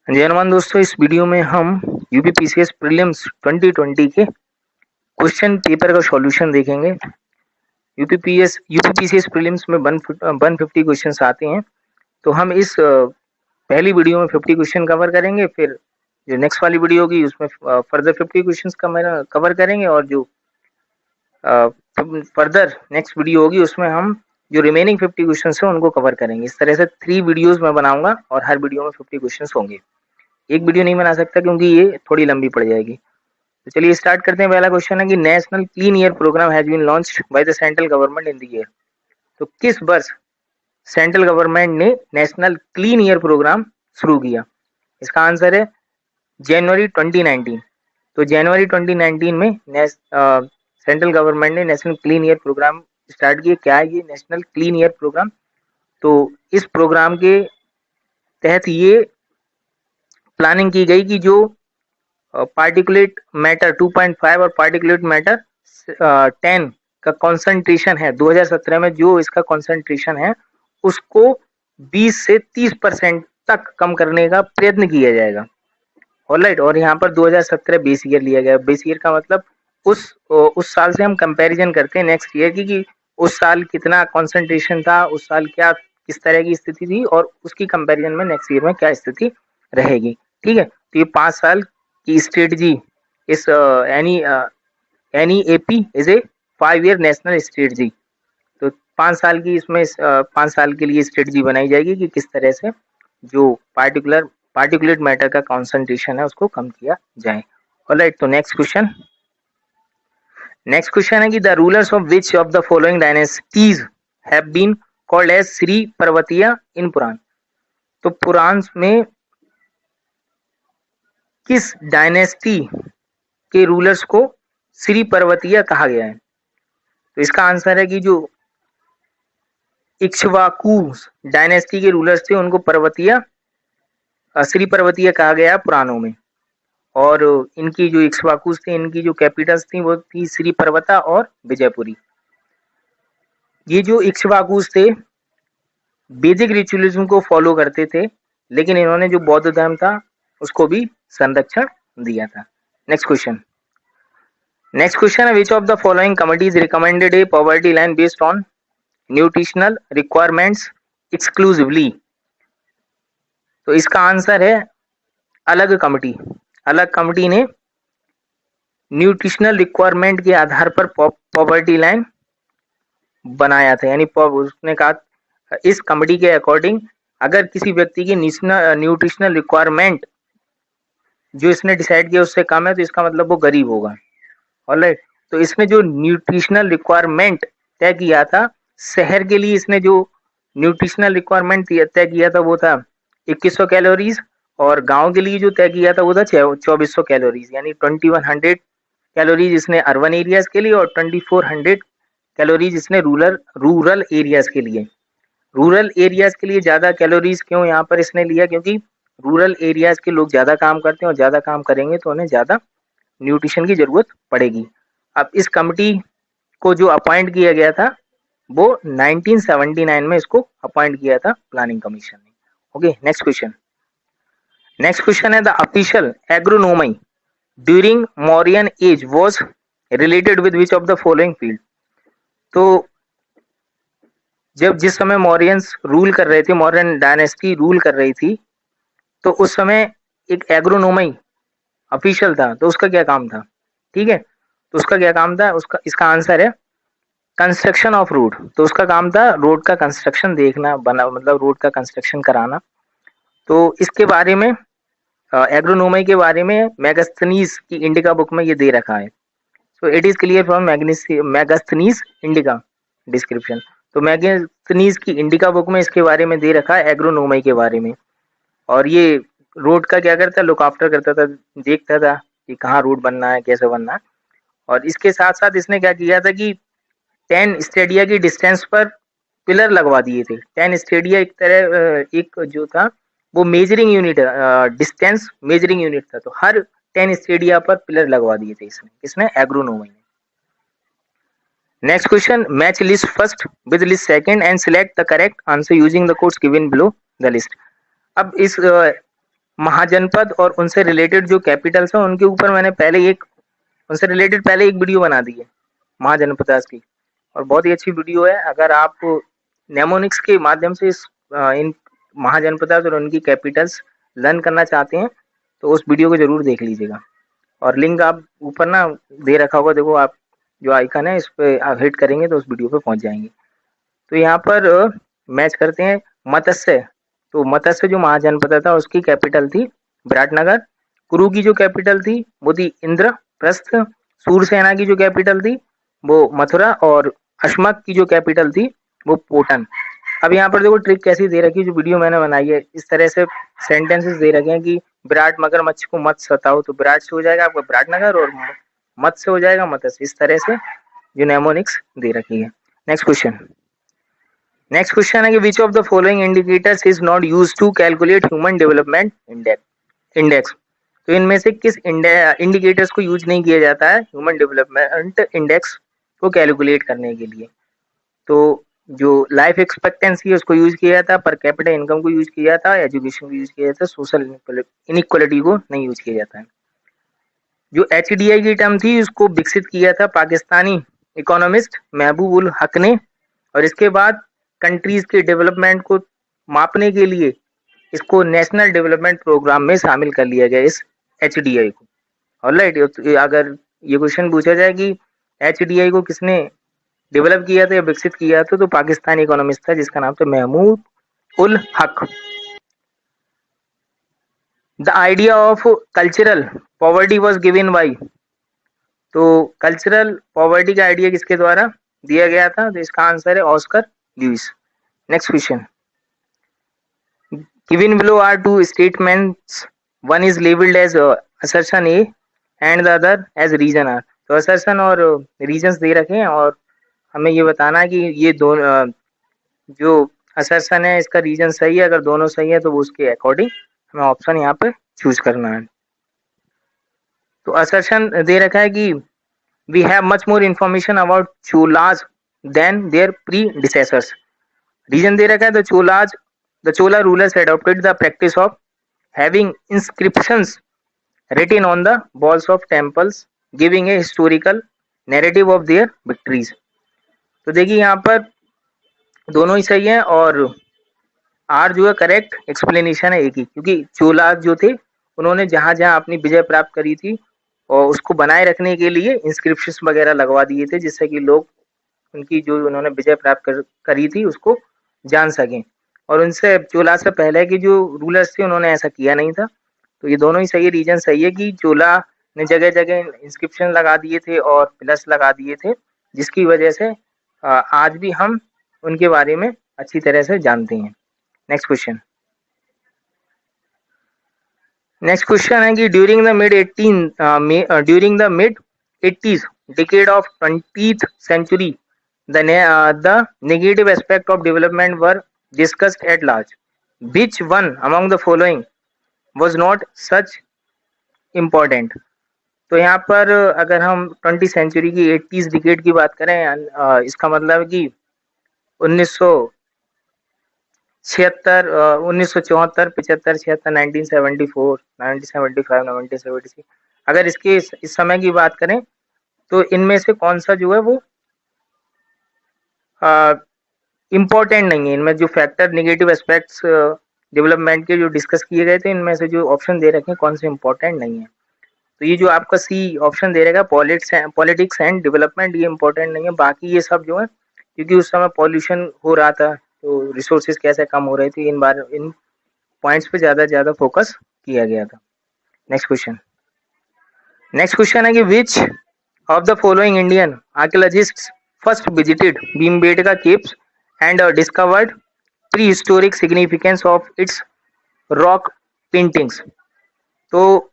जय हनुमान दोस्तों, इस वीडियो में हम यूपीपीसीएस प्रीलिम्स 2020 के क्वेश्चन पेपर का सॉल्यूशन देखेंगे। यूपीपीसीएस प्रीलिम्स में 150 क्वेश्चंस आते हैं, तो हम इस पहली वीडियो में 50 क्वेश्चन कवर करेंगे। फिर जो नेक्स्ट वाली वीडियो होगी उसमें फर्दर 50 क्वेश्चंस कवर करेंगे, और जो फर्दर नेक्स्ट वीडियो होगी उसमें हम जो रिमेनिंग 50 क्वेश्चंस हैं उनको कवर करेंगे। इस तरह से 3 वीडियोस मैं बनाऊंगा और हर वीडियो में 50 क्वेश्चंस होंगे। एक वीडियो नहीं बना सकता क्योंकि ये थोड़ी लंबी पड़ जाएगी। तो चलिए स्टार्ट करते हैं। पहला क्वेश्चन है कि National Clean Air Programme has been launched by the central government in the year. तो किस वर्ष सेंट्रल गवर्नमेंट ने नेशनल क्लीन एयर प्रोग्राम शुरू किया? इसका आंसर है जनवरी 2019। तो जनवरी 2019 में सेंट्रल गवर्नमेंट ने National Clean Air Programme start किया। क्या है ये नेशनल क्लीन एयर प्रोग्राम? तो इस प्रोग्राम के तहत ये प्लानिंग की गई कि जो पार्टिकुलेट मैटर 2.5 और पार्टिकुलेट मैटर 10 का कंसंट्रेशन है 2017 में, जो इसका कंसंट्रेशन है उसको 20 से 30% तक कम करने का प्रयत्न किया जाएगा। ऑलराइट, और यहाँ पर 2017 बेस ईयर लिया गया। बेस ईयर का मतलब उस साल से हम कंपैरिजन करते हैं नेक्स्ट ईयर की कि उस साल कितना कंसंट्रेशन था, उस साल क्या किस तरह की स्थिति थी, और उसकी कंपैरिजन में नेक्स्ट ईयर में क्या स्थिति रहेगी। ठीक है, तो ये 5 साल की स्ट्रेटजी इस NEAP is a 5 year national strategy. तो 5 साल की इसमें 5 साल के लिए स्ट्रेटजी बनाई जाएगी कि किस तरह से जो पार्टिकुलेट मैटर का कॉन्सेंट्रेशन है उसको कम किया जाए। ऑलराइट, तो नेक्स्ट क्वेश्चन है कि the rulers of which of the following dynasties have been called as Shri Parvatiya in पुराण। तो पुराण में किस डायनेस्टी के रूलर्स को श्री पर्वतीय कहा गया है? तो इसका आंसर है कि जो इक्ष्वाकु डायनेस्टी के रूलर्स थे उनको श्री पर्वतीय कहा गया पुराणों में। और इनकी जो इक्ष्वाकुस थे, इनकी जो कैपिटल्स थी वो थी श्री पर्वता और विजयपुरी। ये जो इक्ष्वाकुस थे वैदिक रिचुअलिज्म को फॉलो करते थे, लेकिन इन्होंने जो बौद्ध धर्म था उसको भी संरक्षण दिया था। नेक्स्ट क्वेश्चन है विच of the following committees recommended A poverty line based on nutritional requirements exclusively. तो इसका आंसर है अलग कमिटी ने न्यूट्रिशनल रिक्वायरमेंट के आधार पर पॉवर्टी लाइन बनाया था। यानी उसने कहा इस कमिटी के अकॉर्डिंग अगर किसी व्यक्ति की न्यूट्रिशनल रिक्वायरमेंट जो इसने डिसाइड किया उससे कम है तो इसका मतलब वो गरीब होगा। ऑलराइट, तो इसने जो न्यूट्रिशनल रिक्वायरमेंट तय किया था शहर के लिए, इसने जो न्यूट्रिशनल रिक्वायरमेंट तय किया था वो था 2100 कैलोरीज, और गांव के लिए जो तय किया था वो था 2400 कैलोरीज। यानी 2100 कैलोरीज इसने अर्बन एरियाज के लिए और 2400 कैलोरीज इसने रूरल एरियाज के लिए। रूरल एरियाज के लिए ज्यादा कैलोरीज क्यों यहाँ पर इसने लिया? क्योंकि रूरल एरियाज के लोग ज्यादा काम करते हैं और ज्यादा काम करेंगे तो उन्हें ज्यादा न्यूट्रिशन की जरूरत पड़ेगी। अब इस कमिटी को जो अपॉइंट किया गया था वो 1979 में इसको अपॉइंट किया था प्लानिंग कमीशन ने। ओके, नेक्स्ट क्वेश्चन है the official agronomy during Mauryan age was related with which of the following field. तो जिस समय मौर्यंस रूल कर रहे थे, मौर्यन डायनेस्टी रूल कर रही थी, तो उस समय एक एग्रोनॉमी ऑफिशियल था, तो उसका क्या काम था? ठीक है, तो उसका क्या काम था? इसका आंसर है कंस्ट्रक्शन ऑफ रोड। तो उसका काम था रोड का कंस्ट्रक्शन देखना, मतलब रोड का कंस्ट्रक्शन कराना। तो इसके बारे में एग्रोनॉमी के बारे में मैगस्थनीज की इंडिका बुक में ये दे रखा है। So it is clear from Megasthenes indica description. तो मैगस्थनीज की इंडिका बुक में इसके बारे में दे रखा है एग्रोनॉमी के बारे में। और ये रोड का क्या करता है, लुक आफ्टर करता था, देखता था कि कहाँ रोड बनना है, कैसे बनना है। और इसके साथ साथ इसने क्या किया था कि 10 स्टेडिया की डिस्टेंस पर पिलर लगवा दिए थे। 10 स्टेडिया एक जो था वो measuring unit, distance measuring unit था। तो हर 10 स्टेडिया पर पिलर लगवा दिए थे इसने एग्रोनॉमी ने। Next question, match list first with list second and select the correct answer using the codes given below the list. अब इस महाजनपद और उनसे रिलेटेड जो कैपिटल्स हैं उनके ऊपर मैंने उनसे रिलेटेड पहले एक वीडियो बना दी है महाजनपदास की, और बहुत ही अच्छी वीडियो है। अगर आप नेमोनिक्स के माध्यम से इन महाजनपदास और उनकी कैपिटल्स लर्न करना चाहते हैं तो उस वीडियो को जरूर देख लीजिएगा, और लिंक आप ऊपर ना दे रखा होगा, देखो आप जो आइकन है इस पे आप हिट करेंगे तो उस वीडियो पे पहुंच जाएंगे। तो यहाँ पर मैच करते हैं मत्स्य। तो मत्स्य जो महाजनपद था उसकी कैपिटल थी विराटनगर। कुरु की जो कैपिटल थी वो थी इंद्रप्रस्थ। सूरसेना की जो कैपिटल थी वो मथुरा, और अश्मक की जो कैपिटल थी वो पोटन। अब यहाँ पर देखो ट्रिक कैसी दे रखी है, जो वीडियो मैंने बनाई है इस तरह से सेंटेंसेस दे रखे हैं कि विराट मगरमच्छ को मत सताओ, तो विराट से हो जाएगा आपका विराटनगर, और मत से हो जाएगा मत्स्य। इस तरह से जो नेमोनिक्स दे रखी है। नेक्स्ट क्वेश्चन है कि which of the following indicators is not used to calculate human development index. तो इनमें से किस इंडिकेटर्स को यूज नहीं किया जाता है ह्यूमन डेवलपमेंट इंडेक्स को कैलकुलेट करने के लिए। तो जो लाइफ एक्सपेक्टेंसी है उसको यूज किया जाता है, पर कैपिटा इनकम को यूज किया जाता है, एजुकेशन को यूज किया जाता है, सोशल इनइक्वालिटी को नहीं यूज किया जाता है। जो HDI की टर्म थी उसको विकसित किया था पाकिस्तानी इकोनॉमिस्ट महबूब उल हक ने, और इसके बाद कंट्रीज के डेवलपमेंट को मापने के लिए इसको नेशनल डेवलपमेंट प्रोग्राम में शामिल कर लिया गया इस HDI को। ऑलराइट, अगर ये क्वेश्चन पूछा जाए कि HDI को किसने डेवलप किया था या विकसित किया था, तो पाकिस्तानी इकोनॉमिस्ट था जिसका नाम था Mahmud ul Haq. The idea of cultural poverty was given by. तो कल्चरल पॉवर्टी का आइडिया किसके द्वारा दिया गया था, तो इसका आंसर है Oscar Lewis. Next question, given below are two statements, one is labelled as assertion A and the other as reason R. तो असर्शन और रीजंस दे रखे हैं, और हमें ये बताना है कि ये दोनों जो असर्शन है इसका रीजन सही है, अगर दोनों सही है तो वो उसके अकॉर्डिंग हमें ऑप्शन यहाँ पे चूज करना है। तो असर्शन दे रखा है कि we have much more information about Cholas than their predecessors. Reason दे रखा है the Chola rulers adopted the practice of having inscriptions written on the walls of temples giving a historical narrative of their victories। तो देखिए यहाँ पर दोनों ही सही है, और आर जो है करेक्ट एक्सप्लेनेशन है एक ही, क्योंकि चोला जो थे उन्होंने जहां जहां अपनी विजय प्राप्त करी थी और उसको बनाए रखने के लिए इंस्क्रिप्शंस वगैरह लगवा दिए थे, जिससे कि लोग उनकी जो उन्होंने विजय प्राप्त करी थी उसको जान सकें, और उनसे चोला से पहले के जो रूलर्स थे उन्होंने ऐसा किया नहीं था। तो ये दोनों ही सही, रीजन सही है कि चोला ने जगह जगह इंस्क्रिप्शन लगा दिए थे और प्लस लगा दिए थे, जिसकी वजह से आज भी हम उनके बारे में अच्छी तरह से जानते हैं। नेक्स्ट क्वेश्चन है कि during the mid 80s decade of 20th century the negative aspect of development were discussed at large. Which one among the following was not such important? तो यहाँ पर अगर हम 20th सेंचुरी की 80s डिकेड की बात करें, इसका मतलब है कि 1976, 1974, 75, 76, 1974, 1975, 1976, अगर इसके इस समय की बात करें तो इनमें से कौन सा जो है वो इम्पोर्टेंट नहीं है। इनमें जो फैक्टर नेगेटिव एस्पेक्ट्स डेवलपमेंट के जो डिस्कस किए गए थे, इनमें से जो ऑप्शन दे रखे हैं कौन से इम्पोर्टेंट नहीं है। तो ये जो आपका सी ऑप्शन दे रहेगा पॉलिटिक्स एंड डेवलपमेंट, ये इम्पोर्टेंट नहीं है। बाकी ये सब जो है, क्योंकि उस समय पॉल्यूशन हो रहा था तो रिसोर्सेज कैसे कम हो रहे थे, इन पॉइंट्स पे ज्यादा फोकस किया गया था। नेक्स्ट क्वेश्चन है कि which of the following Indian archaeologists first visited Bhimbetka caves and discovered pre historic significance of its rock paintings. तो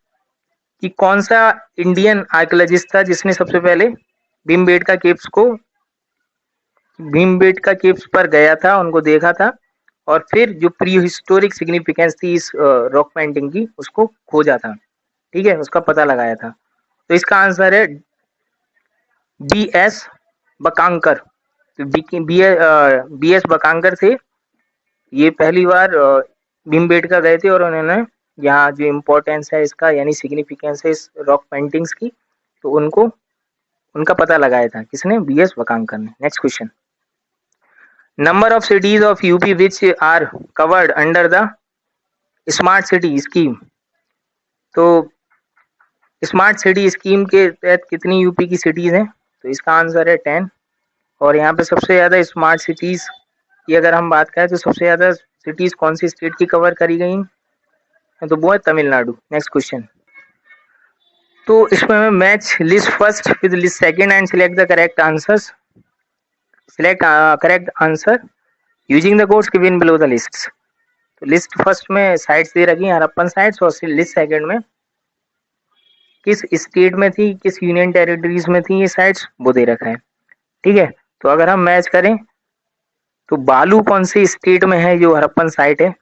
कि कौन सा इंडियन आर्कियोलॉजिस्ट था जिसने सबसे पहले भीमबेटका केव्स पर गया था, उनको देखा था, और फिर जो प्री हिस्टोरिक सिग्निफिकेंस थी इस रॉक पेंटिंग की उसको खोजा था, ठीक है, उसका पता लगाया था। तो इसका आंसर है BS बकांकर। तो BS बकांकर थे, ये पहली बार भीमबेटका गए थे और उन्होंने यहाँ जो इम्पोर्टेंस है इसका यानी सिग्निफिकेंस है इस रॉक पेंटिंग्स की, तो उनको उनका पता लगाया था किसने, बीएस वकांकर ने। Next question, number of cities of UP which are covered under the smart city scheme. तो स्मार्ट सिटी स्कीम के तहत कितनी यूपी की सिटीज हैं, तो इसका आंसर है 10। और यहाँ पे सबसे ज्यादा स्मार्ट सिटीज की अगर हम बात करें तो सबसे ज्यादा सिटीज कौन सी स्टेट की कवर करी गई हैं, तो वो है तमिलनाडु। नेक्स्ट क्वेश्चन, तो इसमें हमें match list first with list second and select the correct answers, select correct answer using the codes given below the lists. तो लिस्ट फर्स्ट में साइट्स दे रखी हैं हड़प्पन साइट्स, और लिस्ट सेकंड में किस स्टेट में थी, किस यूनियन टेरिटरीज में थी ये साइट्स, वो दे रखा है। ठीक है, तो अगर हम मैच करें तो बालू कौन सी स्टेट में है जो हड़प्पन साइट है,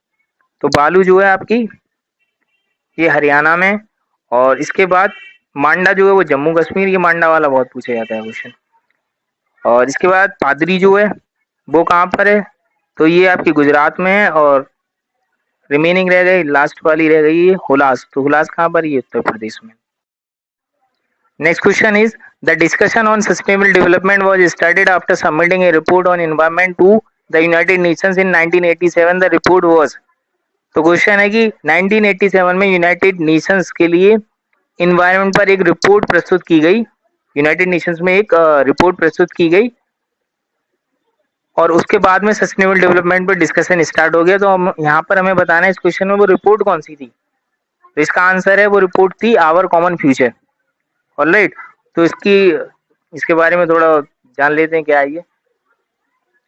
तो बालू जो है आपकी ये हरियाणा में, और इसके बाद मांडा जो है वो जम्मू कश्मीर, ये मांडा वाला बहुत पूछा जाता है क्वेश्चन। और इसके बाद पादरी जो है वो कहाँ पर है, तो ये आपकी गुजरात में है, और रिमेनिंग रह गई लास्ट वाली रह गई है हुलास, तो हुलास कहाँ पर, ये उत्तर प्रदेश में। Next question is the discussion on sustainable development was started after submitting a report on environment to the United Nations in 1987। The report was, तो क्वेश्चन है कि 1987 में यूनाइटेड नेशंस के लिए इन्वायरमेंट पर एक रिपोर्ट प्रस्तुत की गई, यूनाइटेड नेशंस में एक रिपोर्ट प्रस्तुत की गई, और उसके बाद में सस्टेनेबल डेवलपमेंट पर डिस्कशन स्टार्ट हो गया। तो हम यहाँ पर हमें बताना है इस क्वेश्चन में वो रिपोर्ट कौन सी थी, तो इसका आंसर है वो रिपोर्ट थी आवर कॉमन फ्यूचर। ऑलराइट, तो इसके बारे में थोड़ा जान लेते हैं क्या है ये।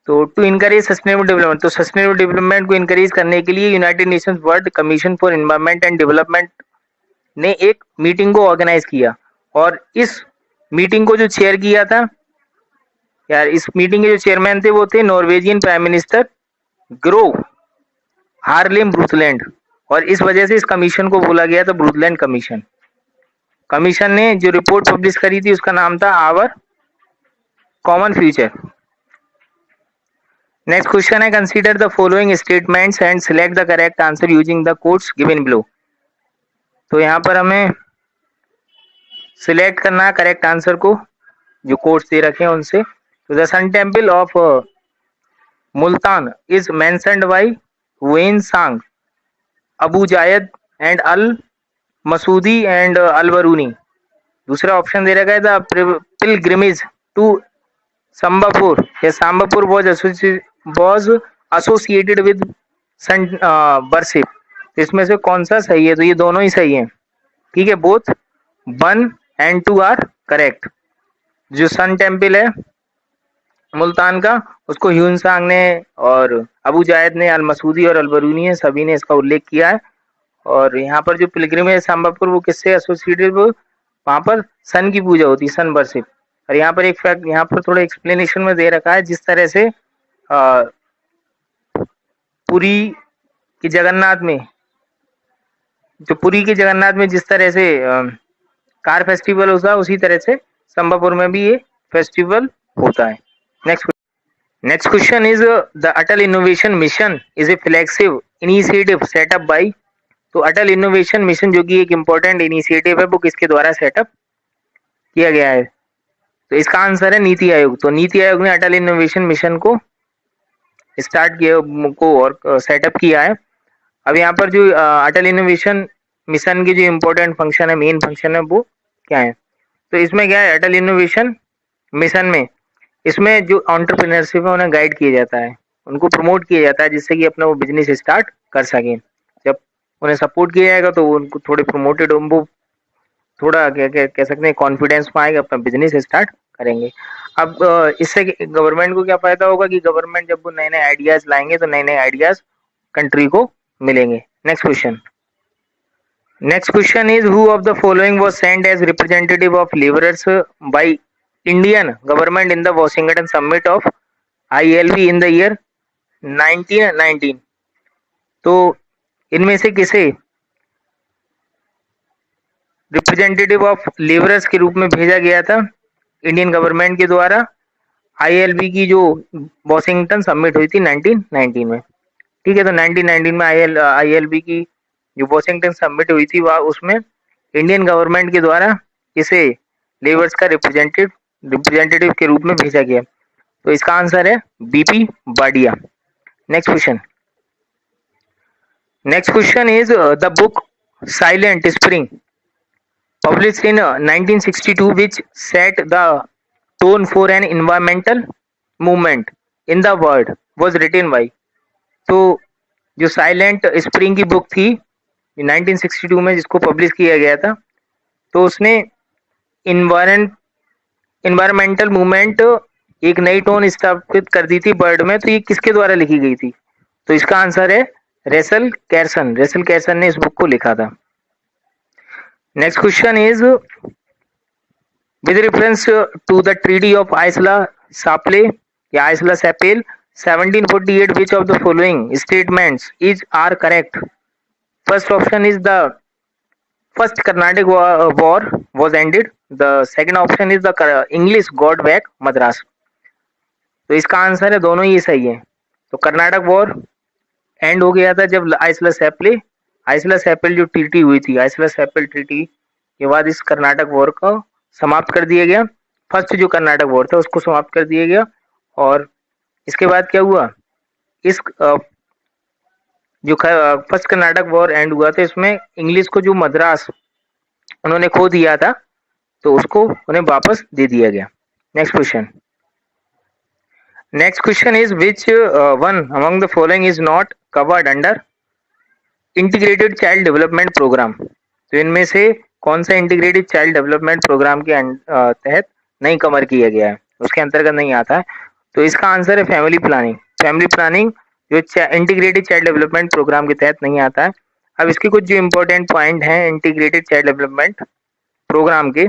तो टू इनकरेज सस्टेनेबल डेवलपमेंट, तो सस्टेनेबल डेवलपमेंट को इनकरेज करने के लिए United Nations world commission for environment and development ने एक मीटिंग को ऑर्गेनाइज किया, और इस मीटिंग को जो चेयर किया था यार, इस मीटिंग के जो चेयरमैन थे वो थे Norwegian prime minister Gro Harlem Brundtland, और इस वजह से इस कमीशन को बोला गया था ब्रूथलैंड कमीशन। कमीशन ने जो रिपोर्ट पब्लिश करी थी उसका नाम था Our Common Future. Next question है consider the following statements and select the correct answer using the codes given below. तो यहाँ पर हमें सिलेक्ट करना है करेक्ट आंसर को, जो कोड्स दे रखे हैं उनसे। तो the sun temple of Multan is mentioned by Hiuen Tsang, Abu Zaid and Al Masudi and Alberuni. दूसरा ऑप्शन दे रखा है द पिलग्रिमेज टू संबापुर या Sambapur was associated with sun worship. इसमें से कौन सा सही है, तो ये दोनों ही सही हैं। ठीक है, बोथ 1 and 2 आर करेक्ट। जो सन टेम्पल है मुल्तान का उसको ह्यून सांग ने और अबू जायद ने, अल मसूदी और अलबरूनी ने सभी ने इसका उल्लेख किया है। और यहाँ पर जो पिलग्रिमेज है सांबापुर वो किससे एसोसिएटेड, वहां पर सन की पूजा होती है, सन वर्शिप। और यहाँ पर एक फैक्ट यहाँ पर थोड़ा एक्सप्लेनेशन में दे रखा है, जिस तरह से पुरी के जगन्नाथ में, जो पुरी के जगन्नाथ में जिस तरह से कार फेस्टिवल होता है, उसी तरह से संबापुर में भी ये फेस्टिवल होता है। Next question is the Atal innovation mission is a flagship initiative set up by. तो अटल इनोवेशन मिशन जो कि एक इम्पोर्टेंट इनिशिएटिव है, वो किसके द्वारा सेटअप किया गया है, तो इसका आंसर है नीति आयोग। तो नीति आयोग ने अटल इनोवेशन मिशन को स्टार्ट किया को और सेटअप किया है। अब यहाँ पर जो अटल इनोवेशन मिशन की जो इम्पोर्टेंट फंक्शन है, मेन फंक्शन है, वो क्या है, तो इसमें क्या है, अटल इनोवेशन मिशन में इसमें जो एंटरप्रेन्योरशिप है उन्हें गाइड किया जाता है, उनको प्रमोट किया जाता है, जिससे कि अपना वो बिजनेस स्टार्ट कर सकें। जब उन्हें सपोर्ट किया जाएगा तो उनको थोड़े प्रमोटेड, वो थोड़ा क्या कह सकते हैं कॉन्फिडेंस में आएगा, अपना बिजनेस स्टार्ट करेंगे। अब इससे गवर्नमेंट को क्या फायदा होगा कि गवर्नमेंट जब वो नए नए आइडियाज लाएंगे तो नए नए आइडियाज कंट्री को मिलेंगे। Next question is who of the following was sent as representative of labourers by Indian government in the Washington summit of ILB in the year 1919। तो इनमें से किसे रिप्रेजेंटेटिव ऑफ लेबरर्स के रूप में भेजा गया था इंडियन गवर्नमेंट के द्वारा ILB की जो वॉशिंगटन समिट हुई थी 1919 में। ठीक है, तो 1919 में ILB की जो वॉशिंगटन समिट हुई थी वह उसमें इंडियन गवर्नमेंट के द्वारा इसे लेबर्स का रिप्रेजेंटेटिव के रूप में भेजा गया। तो इसका आंसर है BP Wadia. Next question. Next question is the book silent spring published in 1962 which set the tone for an environmental movement in the world was written by। तो जो साइलेंट स्प्रिंग की बुक थी 1962 में जिसको पब्लिश किया गया था, तो उसने इन्वायरमेंटल मूवमेंट एक नई टोन स्थापित कर दी थी वर्ल्ड में। तो ये किसके द्वारा लिखी गई थी? तो इसका आंसर है रेसल कैर्सन। रेसल कैर्सन ने इस बुक को लिखा था। Next question is with reference to the treaty of Aisla-Sapele या Aisla-Sapele 1748 which of the following statements are correct? First option is the first Carnatic war was ended. The second option is the English got back Madras। तो इसका answer है दोनों ही सही है। तो Karnataka war and हो गया था जब आइसला सेपल जो ट्रीटी हुई थी, आइसला सेपल ट्रीटी के बाद इस कर्नाटक वॉर को समाप्त कर दिया गया। फर्स्ट जो कर्नाटक वॉर था उसको समाप्त कर दिया गया। और इसके बाद क्या हुआ, इस जो फर्स्ट कर्नाटक वॉर एंड हुआ था इसमें इंग्लिश को जो मद्रास उन्होंने खो दिया था तो उसको उन्हें वापस दे दिया गया। Next question. Next question is which one among the following is not covered under integrated child development programme. तो इनमें से कौन सा इंटीग्रेटेड चाइल्ड डेवलपमेंट प्रोग्राम के तहत नहीं कवर किया गया है, उसके अंतर्गत नहीं आता है? तो इसका आंसर है फैमिली प्लानिंग। फैमिली प्लानिंग जो इंटीग्रेटेड चाइल्ड डेवलपमेंट प्रोग्राम के तहत नहीं आता है। अब इसके कुछ जो इम्पोर्टेंट पॉइंट हैं इंटीग्रेटेड चाइल्ड डेवलपमेंट प्रोग्राम के,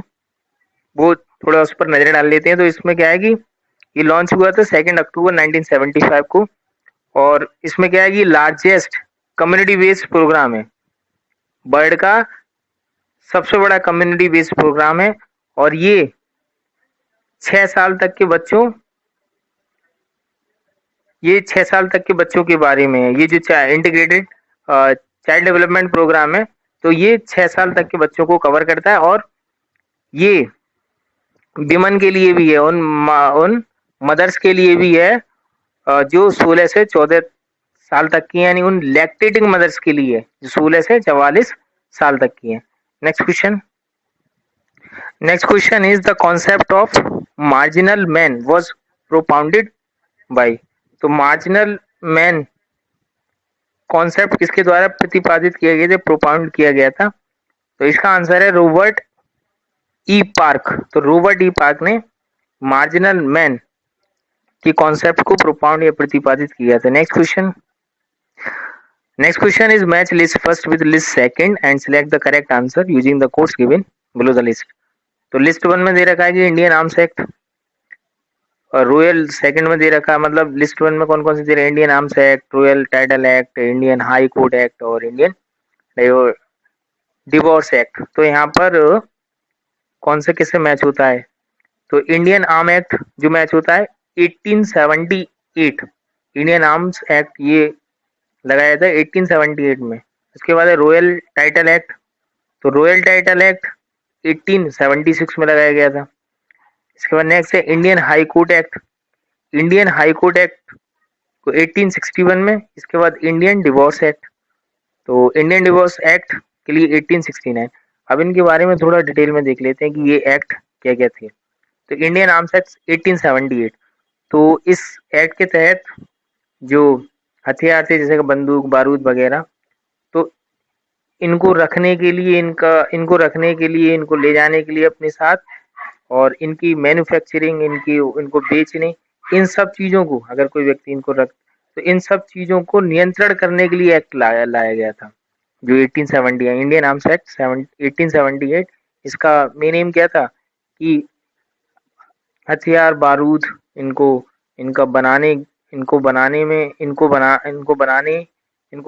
वो थोड़ा उस पर नजर डाल लेते हैं। तो इसमें क्या है कि ये लॉन्च हुआ था 2 अक्टूबर 1975 को, और इसमें क्या है कि लार्जेस्ट कम्युनिटी बेस्ड प्रोग्राम है, वर्ल्ड का सबसे बड़ा कम्युनिटी बेस्ड प्रोग्राम है। और ये 6 साल तक के बच्चों के बारे में है। ये जो इंटीग्रेटेड चाइल्ड डेवलपमेंट प्रोग्राम है तो ये 6 साल तक के बच्चों को कवर करता है। और ये विमन के लिए भी है, उन मदर्स के लिए भी है जो 16 से 14 साल तक की है, यानी उन लैक्टेटिंग मदर्स के लिए जो 16 से 44 साल तक की है। Next question. Next question is the concept of marginal man was propounded bye. तो मार्जिनल मैन कॉन्सेप्ट किसके द्वारा प्रतिपादित किया गया था, प्रोपाउंड किया गया था? तो इसका आंसर है रॉबर्ट ई पार्क। तो रॉबर्ट ई पार्क ने मार्जिनल मैन की कॉन्सेप्ट को प्रोपाउंड या प्रतिपादित किया था। Next question. Next question is match list first with list second and select the correct answer using the codes given below the list। तो list 1 में दे रखा है कि इंडियन आर्म्स एक्ट, और रॉयल सेकंड में दे रखा है, मतलब लिस्ट 1 में कौन कौन से दे रहे हैं, Indian arms act, royal title act, Indian high court act और इंडियन डिवोर्स एक्ट। तो यहाँ पर कौन से किससे मैच होता है? तो इंडियन आर्म एक्ट जो मैच होता है 1878, इंडियन आर्म्स एक्ट ये लगाया था 1878 में। उसके बाद है रॉयल टाइटल एक्ट, तो रॉयल टाइटल एक्ट 1876 में लगाया गया था। इसके बाद नेक्स्ट है Indian high court act, Indian high court act को 1861 में। इसके बाद इंडियन डिवोर्स एक्ट, तो इंडियन डिवोर्स एक्ट के लिए 1869। अब इनके बारे में थोड़ा डिटेल में देख लेते हैं कि ये एक्ट क्या क्या थे। तो इंडियन आर्म्स एक्ट 1878, तो इस एक्ट के तहत जो हथियार थे जैसे कि बंदूक बारूद वगैरह, तो इनको रखने के लिए इनको ले जाने के लिए अपने साथ, और इनकी मैन्युफैक्चरिंग, इनको बेचने, इन सब चीजों को अगर कोई व्यक्ति इनको रख, तो इन सब चीजों को नियंत्रण करने के लिए एक्ट लाया गया था जो 1870 इंडियन आर्म्स एक्ट 1878। इसका मेन एम क्या था कि हथियार बारूद इनको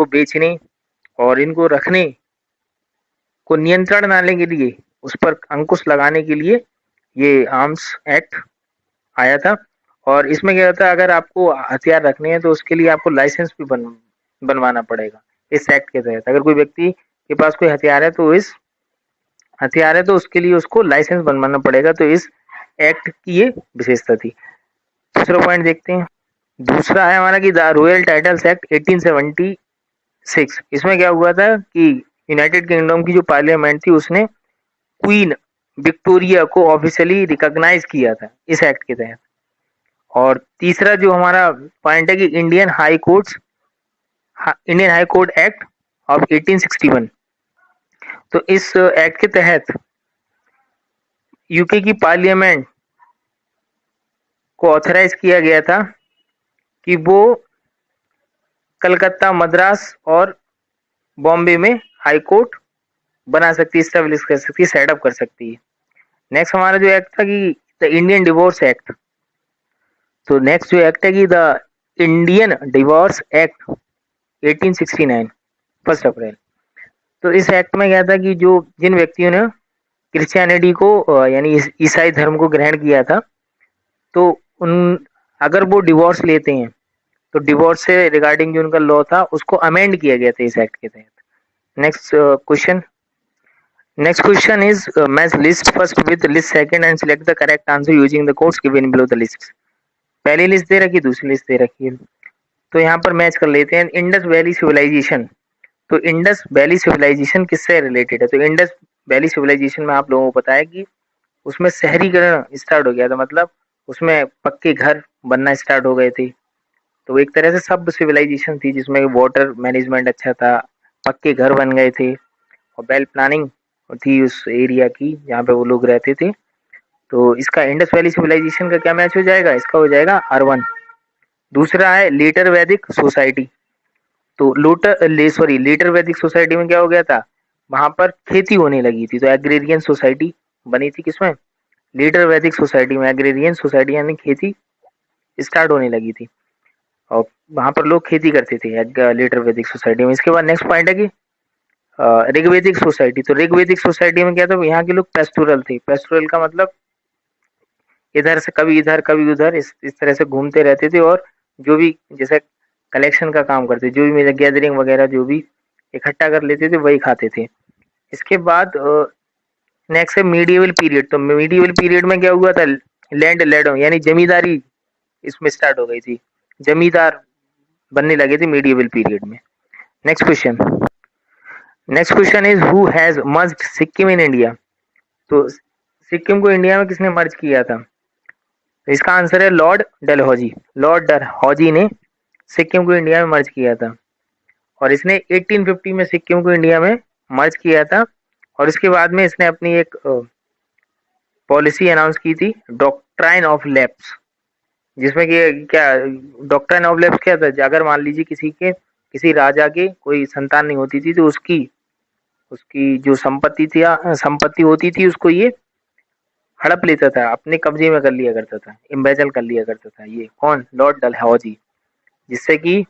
बेचने और इनको रखने को नियंत्रण डालने के लिए, उस पर अंकुश लगाने के लिए ये आर्म्स एक्ट आया था। और इसमें क्या होता है, अगर आपको हथियार रखने हैं तो उसके लिए आपको लाइसेंस भी बनवाना पड़ेगा इस एक्ट के तहत। अगर कोई व्यक्ति के पास कोई हथियार है तो उसके लिए उसको लाइसेंस बनवाना पड़ेगा। तो इस एक्ट की ये विशेषता थी। दूसरा पॉइंट देखते हैं। दूसरा है हमारा कि द रॉयल टाइटल्स एक्ट 1876। इसमें क्या हुआ था कि यूनाइटेड किंगडम की जो पार्लियामेंट थी उसने क्वीन विक्टोरिया को ऑफिशियली रिकॉग्नाइज किया था इस एक्ट के तहत। और तीसरा जो हमारा पॉइंट है कि Indian high court act of 1861। तो इस एक्ट के तहत यूके की पार्लियामेंट को ऑथराइज किया गया था कि वो कलकत्ता, मद्रास और बॉम्बे में हाई कोर्ट बना सकती है, स्टेब्लिश कर सकती है, सेटअप कर सकती है। नेक्स्ट हमारा जो एक्ट था कि द इंडियन डिवोर्स एक्ट। तो नेक्स्ट जो एक्ट है कि द इंडियन डिवोर्स एक्ट 1869, 1 अप्रैल। तो इस एक्ट में क्या था कि जो जिन व्यक्तियों ने क्रिश्चियनिटी को यानी ईसाई धर्म को ग्रहण किया था, तो उन अगर वो डिवोर्स लेते हैं तो डिवोर्स से रिगार्डिंग जो उनका लॉ था उसको अमेंड किया गया था इस एक्ट के तहत। Next question is match list first with list second and select the correct answer using the codes given below the lists। पहली लिस्ट दे रखी, दूसरी लिस्ट दे रखी है, तो यहाँ पर मैच कर लेते हैं। Indus valley civilisation. तो इंडस वैली सिविलाइजेशन किससे रिलेटेड है? तो इंडस वैली सिविलाइजेशन में आप लोगों को पता है कि उसमें शहरीकरण स्टार्ट हो गया था, मतलब उसमें पक्के घर बनना स्टार्ट हो गए थे। तो एक तरह से सब सिविलाइजेशन थी जिसमें वाटर मैनेजमेंट अच्छा था, पक्के घर बन गए थे और वेल प्लानिंग थी उस एरिया की जहाँ पे वो लोग रहते थे। तो इसका इंडस वैली सिविलाइजेशन का क्या मैच हो जाएगा? इसका हो जाएगा R1। दूसरा है लेटर वैदिक सोसाइटी। तो लेटर वैदिक सोसाइटी में क्या हो गया था? वहां पर खेती होने लगी थी, तो एग्रेरियन सोसाइटी बनी थी। किसमें? लेटर वैदिक सोसाइटी में एग्रेरियन सोसाइटी यानी खेती स्टार्ट होने लगी थी और वहां पर लोग खेती करते थे लेटर वैदिक सोसाइटी में। इसके बाद नेक्स्ट पॉइंट है कि ऋग्वेदिक सोसाइटी। तो ऋग्वेदिक सोसाइटी में क्या था? यहाँ के लोग पेस्टोरल थे। पेस्टोरल का मतलब इधर से कभी इधर कभी उधर इस तरह से घूमते रहते थे और जो भी जैसे कलेक्शन का काम करते, जो भी गैदरिंग वगैरह जो भी इकट्ठा कर लेते थे वही खाते थे। इसके बाद नेक्स्ट है मीडिएवल पीरियड। तो मीडिएवल पीरियड में क्या हुआ था? लैंड लैडो यानी जमींदारी इसमें स्टार्ट हो गई थी, जमींदार बनने लगे थे मीडिएवल पीरियड में। Next question is who has merged Sikkim in India. तो सिक्किम को इंडिया में किसने मर्ज किया था? तो इसका आंसर है लॉर्ड डलहौजी। लॉर्ड डलहौजी ने सिक्किम को इंडिया में मर्ज किया था और इसने 1850 में सिक्किम को इंडिया में मर्ज किया था। और इसके बाद में इसने अपनी एक पॉलिसी अनाउंस की थी, डॉक्ट्राइन ऑफ लैप्स, जिसमें कि क्या डॉक्ट्राइन ऑफ लैप्स क्या था? अगर मान लीजिए किसी राजा के कोई संतान नहीं होती थी तो उसकी जो संपत्ति होती थी उसको ये हड़प लेता था, अपने कब्जे में कर लिया करता था, इम्बेजल कर लिया करता था। ये कौन? लॉर्ड डलहौजी। जिससे कि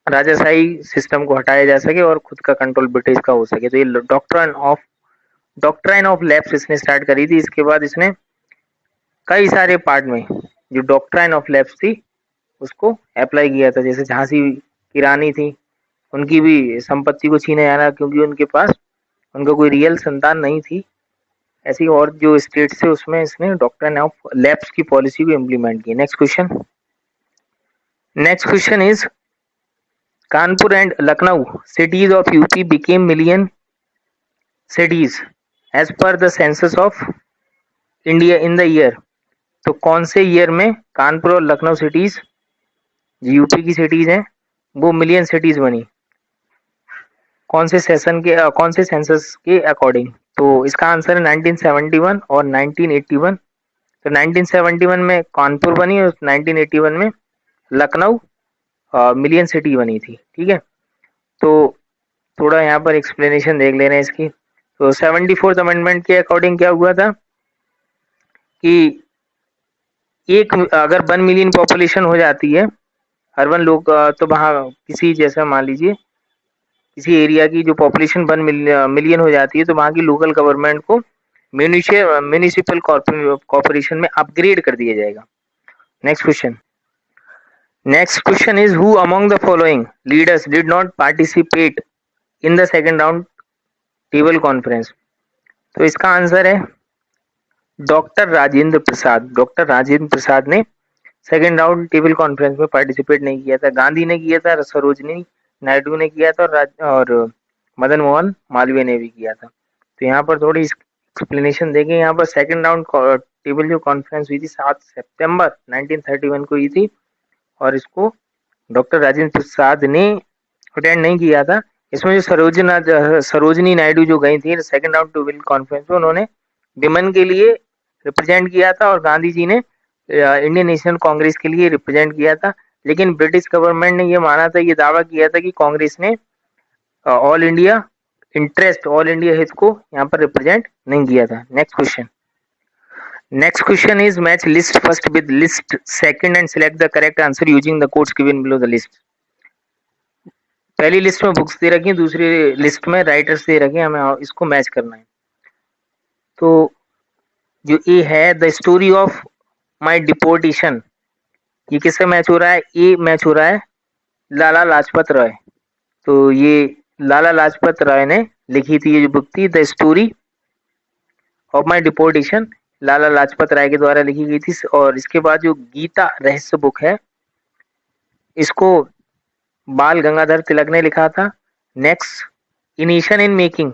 राजाशाही सिस्टम को हटाया जा सके और खुद का कंट्रोल ब्रिटिश का हो सके। तो ये डॉक्ट्राइन ऑफ लैप्स इसने स्टार्ट करी थी। इसके बाद इसने कई सारे पार्ट में जो डॉक्ट्राइन ऑफ लैप्स थी उसको अप्लाई किया था। जैसे झांसी की रानी थी, उनकी भी संपत्ति को छीना जाना क्योंकि उनका कोई रियल संतान नहीं थी। ऐसी और जो स्टेट्स थे उसमें इसने डॉक्ट्राइन ऑफ लैप्स की पॉलिसी को इम्प्लीमेंट की। Next question is Kanpur and Lucknow cities of UP became million cities as per the census of India in the year. तो कौन से ईयर में कानपुर और लखनऊ सिटीज जो यूपी की सिटीज हैं वो मिलियन सिटीज बनी? कौन से सेंसस के अकॉर्डिंग? तो इसका आंसर है 1971 और 1981। तो 1971 में कानपुर बनी और 1981 में लखनऊ मिलियन सिटी बनी थी। ठीक है, तो थोड़ा यहाँ पर एक्सप्लेनेशन देख ले रहे हैं इसकी। तो 74th अमेंडमेंट के अकॉर्डिंग क्या हुआ था कि अगर 1 मिलियन पॉपुलेशन हो जाती है अर्बन लोग, तो वहाँ किसी जैसा मान लीजिए किसी एरिया की जो पॉपुलेशन 1 मिलियन हो जाती है तो वहाँ की लोकल गवर्नमेंट को म्यूनिसिपल कॉर्पोरेशन में अपग्रेड कर दिया जाएगा। Next question is who among the following leaders did not participate in the second round table conference. तो इसका आंसर है डॉक्टर राजेंद्र प्रसाद। डॉक्टर राजेंद्र प्रसाद ने सेकेंड राउंड टेबल कॉन्फ्रेंस में पार्टिसिपेट नहीं किया था। गांधी ने किया था, सरोजनी नायडू ने किया था, और मदन मोहन मालवीय ने भी किया था। तो यहाँ पर थोड़ी एक्सप्लेनेशन देंगे। यहाँ पर सेकेंड राउंड टेबल जो कॉन्फ्रेंस हुई थी 7 सितंबर 1931 को हुई थी, और इसको डॉक्टर राजेंद्र प्रसाद ने अटेंड नहीं किया था। इसमें जो सरोजनी नायडू जो गई थी सेकेंड राउंड टेबल कॉन्फ्रेंस में, उन्होंने विमेन के लिए रिप्रेजेंट किया था, और गांधी जी ने इंडियन नेशनल कांग्रेस के लिए रिप्रेजेंट किया था। लेकिन ब्रिटिश गवर्नमेंट ने ये माना था, ये दावा किया था कि कांग्रेस ने all India interest, all India हित को यहाँ पर रिप्रेजेंट नहीं किया था। Next question. Next question is match list first with list second and select the correct answer using the codes given below the list. पहली लिस्ट में बुक्स दे रखी है, दूसरी लिस्ट में राइटर्स दे रखे हैं, हमें इसको मैच करना है। तो जो ए है the Story of My deportation, ये किससे मैच हो रहा है? ए मैच हो रहा है लाला लाजपत राय। तो ये लाला लाजपत राय ने लिखी थी, ये जो बुक थी The Story of My Deportation, Lala Lajpat Rai के द्वारा लिखी गई थी। और इसके बाद जो गीता रहस्य बुक है, इसको बाल गंगाधर तिलक ने लिखा था। नेक्स्ट, इनिशन इन मेकिंग,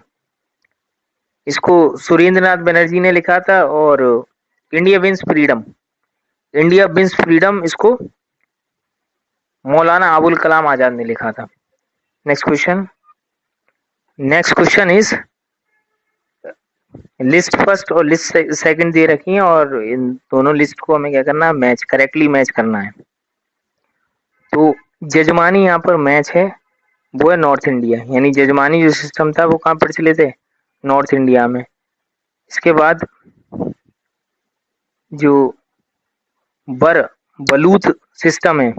इसको सुरेंद्रनाथ बनर्जी ने लिखा था। और India wins freedom, India wins freedom, इसको मौलाना अबुल कलाम आजाद ने लिखा था। Next question. Next question is list first और लिस्ट सेकंड दे रखी है, और इन दोनों लिस्ट को हमें क्या करना है? मैच, करेक्टली मैच करना है। तो जजमानी यहाँ पर मैच है, वो है नॉर्थ इंडिया, यानी जजमानी जो सिस्टम था वो कहाँ प्रचलित है? नॉर्थ इंडिया में। इसके बाद जो बर बलूत सिस्टम है,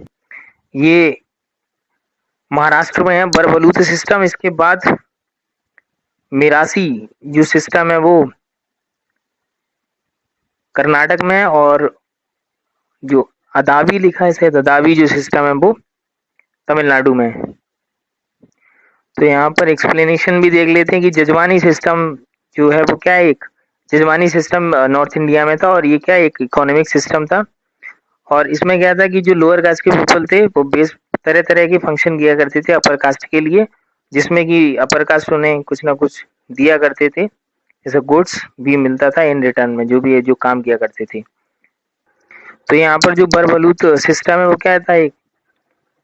ये महाराष्ट्र में है, बर बलूत सिस्टम। इसके बाद मिरासी जो सिस्टम है वो कर्नाटक में है, और जो अदावी लिखा है शायद, अदावी जो सिस्टम है वो तमिलनाडु में है। तो यहाँ पर एक्सप्लेनेशन भी देख लेते हैं कि जजमानी सिस्टम जो है वो क्या है? एक जजमानी सिस्टम नॉर्थ इंडिया में था, और ये क्या एक इकोनॉमिक सिस्टम था। और इसमें क्या था कि जो लोअर कास्ट के पीपल थे वो बेस तरह तरह के फंक्शन किया करते थे अपर कास्ट के लिए, जिसमें कि अपर कास्ट उन्हें कुछ ना कुछ दिया करते थे, जैसे गुड्स भी मिलता था इन रिटर्न में, जो भी जो काम किया करते थे। तो यहाँ पर जो बरबलूत सिस्टम है वो क्या था? एक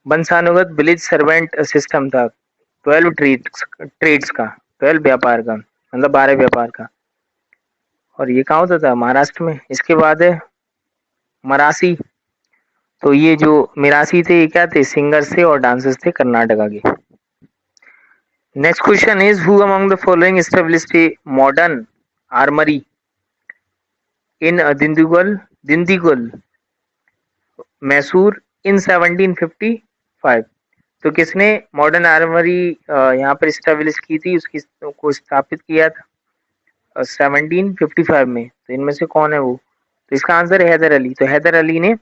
वंशानुगत विलेज सर्वेंट सिस्टम था। 12 ट्रेड्स का, 12 व्यापार का, मतलब 12 व्यापार का। और ये कहाँ होता था? महाराष्ट्र में। इसके बाद है मरासी। तो ये जो मिरासी थे, ये क्या थे? सिंगर्स थे और डांसर्स थे कर्नाटका के। Next question is who among the following established a modern armoury in Dindigul Mysore in 1755। तो किसने मॉडर्न आर्मरी यहाँ पर स्टैब्लिश की थी, उसकी को स्थापित किया था 1755 में? तो इनमें से कौन है वो? तो इसका आंसर है हैदर अली। तो हैदर अली ने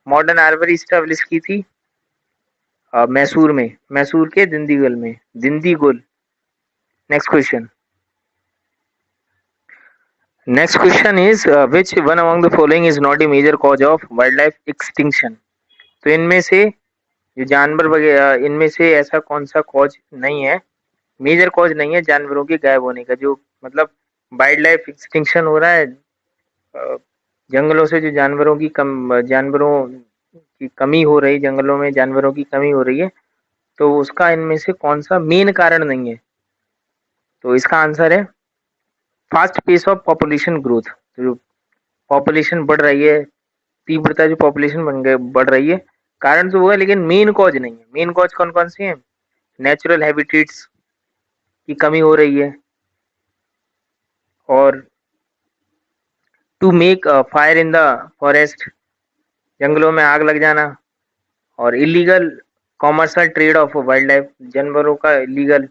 मॉडर्न आर्मरी स्टैब्लिश की थी मैसूर में, मैसूर के दिंदीगुल में, Dindigul. Next question. Next question is which one among the following is not a major cause of wildlife extinction. तो इनमें से जो जानवर वगैरह, इनमें से ऐसा कौन सा कॉज नहीं है, मेजर कॉज नहीं है जानवरों के गायब होने का? जो मतलब वाइल्ड लाइफ एक्सटिंक्शन हो रहा है, जंगलों से जो जानवरों की कमी हो रही, जंगलों में जानवरों की कमी हो रही है, तो उसका इनमें से कौन सा मेन कारण नहीं है? तो इसका आंसर है fast pace of population growth. तो जो पॉपुलेशन बढ़ रही है, तीव्रता जो पॉपुलेशन बढ़ रही है, कारण तो वो है, लेकिन मेन कॉज नहीं है। मेन कॉज कौन कौन से हैं? नेचुरल हैबिटेट्स की कमी हो रही है, और to make fire in the forest, जंगलों में आग लग जाना, और illegal commercial trade of wildlife, जानवरों का इलीगल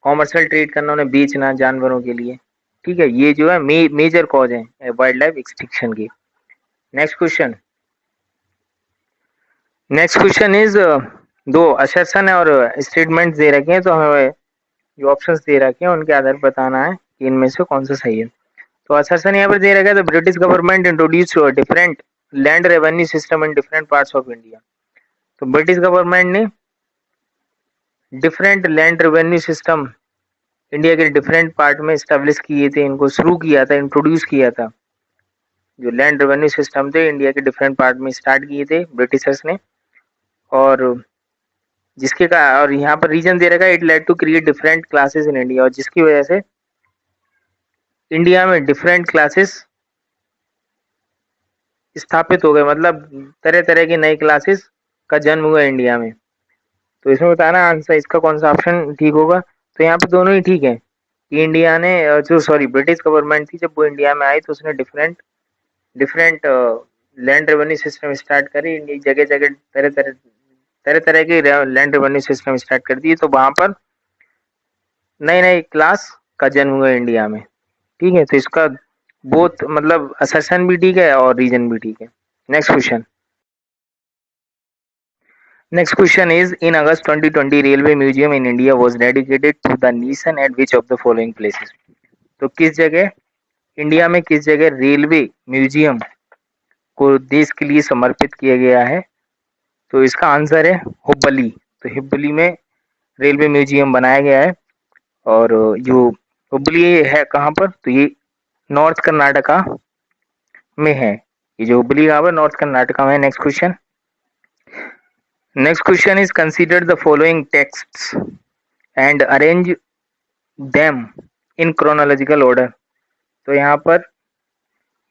कॉमर्शियल ट्रेड करना, उन्हें बेचना जानवरों के लिए। ठीक है, ये जो है मेजर कॉज है वाइल्ड लाइफ एक्सटिंक्शन की। Next question. Next question is दो असर्शन और स्टेटमेंट दे रखे हैं, तो हमें जो ऑप्शंस दे रखे हैं उनके आधार पर बताना है कि इनमें से कौन सा सही है। तो असर्शन यहाँ पर दे रखा है, the British government introduce different land revenue system in different parts of India. तो ब्रिटिश गवर्नमेंट ने different land revenue system India के डिफरेंट पार्ट में स्टेब्लिश किए थे, इनको शुरू किया था, इंट्रोड्यूस किया था। जो लैंड रेवेन्यू सिस्टम थे इंडिया के डिफरेंट पार्ट में स्टार्ट किए थे ब्रिटिशर्स ने, और जिसके का और यहाँ पर रीजन दे रखा है, it led to create different classes in India, और जिसकी वजह से इंडिया में डिफरेंट क्लासेस स्थापित हो गए, मतलब तरह तरह की नई क्लासेस का जन्म हुआ इंडिया में। तो इसमें बताना आंसर इसका कौन सा ऑप्शन ठीक होगा। तो यहाँ पे दोनों ही ठीक है कि इंडिया ने जो सॉरी ब्रिटिश गवर्नमेंट थी जब वो इंडिया में आई तो उसने different different land revenue system start करी, जगह जगह तरह तरह के लैंड रेवेन्यू सिस्टम स्टार्ट कर दिए, तो वहां पर नई नई क्लास का जन्म हुआ इंडिया में। ठीक है, तो इसका बोथ मतलब असर्शन भी ठीक है और रीजन भी ठीक है। Next question. Next question is, in August 2020, Railway Museum in India was dedicated to the nation at which of the following places? तो किस जगह इंडिया में किस जगह रेलवे म्यूजियम को देश के लिए समर्पित किया गया है? तो इसका आंसर है हुबली। तो हुबली में रेलवे म्यूजियम बनाया गया है, और जो हुबली है कहाँ पर, तो ये नॉर्थ कर्नाटका में है। ये जो हुबली कहाँ पर, नॉर्थ कर्नाटका में। Next question. Next question is, consider the following texts and arrange them in chronological order. तो यहाँ पर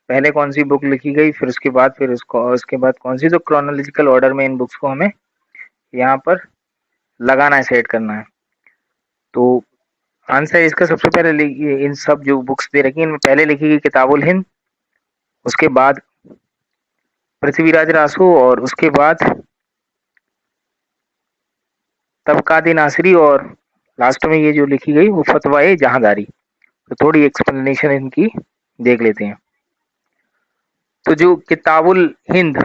पहले कौन सी बुक लिखी गई, फिर उसके बाद कौन सी, तो क्रोनोलॉजिकल ऑर्डर में इन बुक्स को हमें यहाँ पर लगाना है, सेट करना है। तो आंसर इसका सबसे पहले इन सब जो बुक्स दे रखी है इनमें पहले लिखी गई किताबुल हिंद, उसके बाद पृथ्वीराज रासो, और उसके बाद तबकात-ए नासिरी, और लास्ट में ये जो लिखी गई वो फतवा-ए जहांदारी। तो थोड़ी एक्सप्लेनेशन इनकी देख लेते हैं। तो जो किताबुल हिंद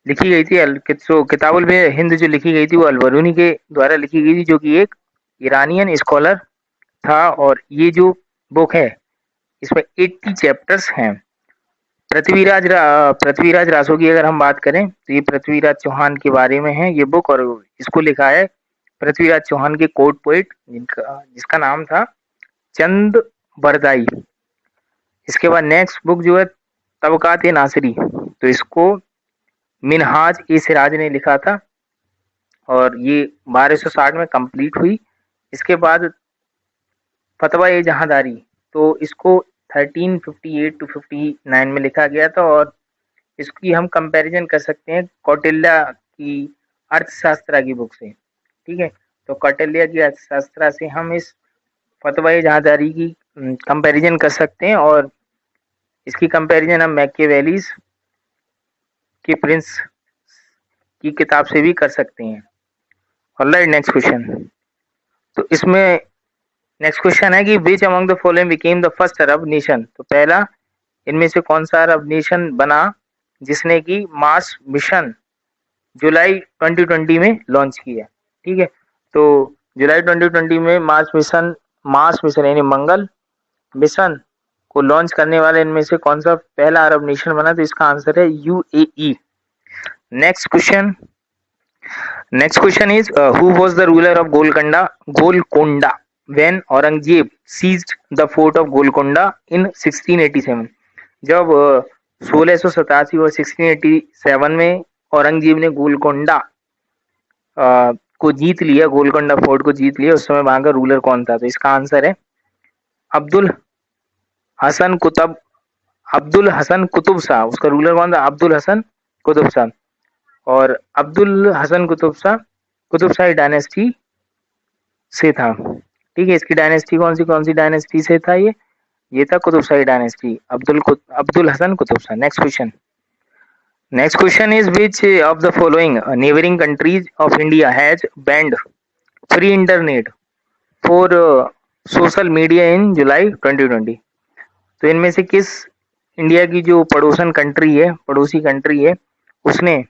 लिखी गई थी, तो किताबुल हिंद जो लिखी गई थी वो अल-बरूनी के द्वारा लिखी गई थी, जो कि एक ईरानियन स्कॉलर था। और ये जो बुक है इसमें 80 चैप्टर्स हैं। पृथ्वीराज रासो की अगर हम बात करें तो ये पृथ्वीराज चौहान के बारे में है ये बुक, और इसको लिखा है पृथ्वीराज चौहान के कोर्ट पोइट जिसका नाम था चंद बरदाई। इसके बाद नेक्स्ट बुक जो है तबकात-ए नासिरी, तो इसको मिनहाज ए सिराज ने लिखा था, और ये 1260 में कंप्लीट हुई। इसके बाद फतवा-ए जहांदारी, तो इसको 1358 टू 59 में लिखा गया था, और इसकी हम कंपैरिजन कर सकते हैं कौटिल्य की अर्थशास्त्र की बुक से। ठीक है, तो कौटिल्य की अर्थशास्त्र से हम इस फतवा-ए जहांदारी की कंपैरिजन कर सकते हैं, और इसकी कंपैरिजन हम मैकियावेलीज के प्रिंस की किताब से भी कर सकते हैं। Alright, next question. तो इसमें नेक्स्ट क्वेश्चन है कि which among the following became the first Arab nation. तो पहला इनमें से कौन सा अरब नेशन बना जिसने कि मार्स मिशन जुलाई 2020 में लॉन्च किया। ठीक है, तो जुलाई 2020 में मार्स मिशन यानी मंगल मिशन को लॉन्च करने वाले इनमें से कौन सा पहला अरब नेशन बना, तो इसका आंसर है UAE. Next question is, who was the ruler of Golconda when Aurangzeb seized the fort of Golconda in 1687। जब 1687 और 1687 में औरंगजेब ने गोलकोंडा को जीत लिया, गोलकोंडा फोर्ट को जीत लिया, उस समय वहां का रूलर कौन था, तो इसका आंसर है अब्दुल हसन कुतुब शाह। उसका रूलर कौन था, अब्दुल हसन कुतुब शाह। और अब्दुल हसन कुतुब शाही डायनेस्टी से था। ठीक है, इसकी डायनेस्टी कौन सी डायनेस्टी से था, ये था Qutub Shahi dynasty, Abdul Hasan Qutub Shah. Next question is, which of the following neighbouring countries of India has banned free internet for social media in July 2020। तो इनमें से किस इंडिया की जो पड़ोसी कंट्री है उसने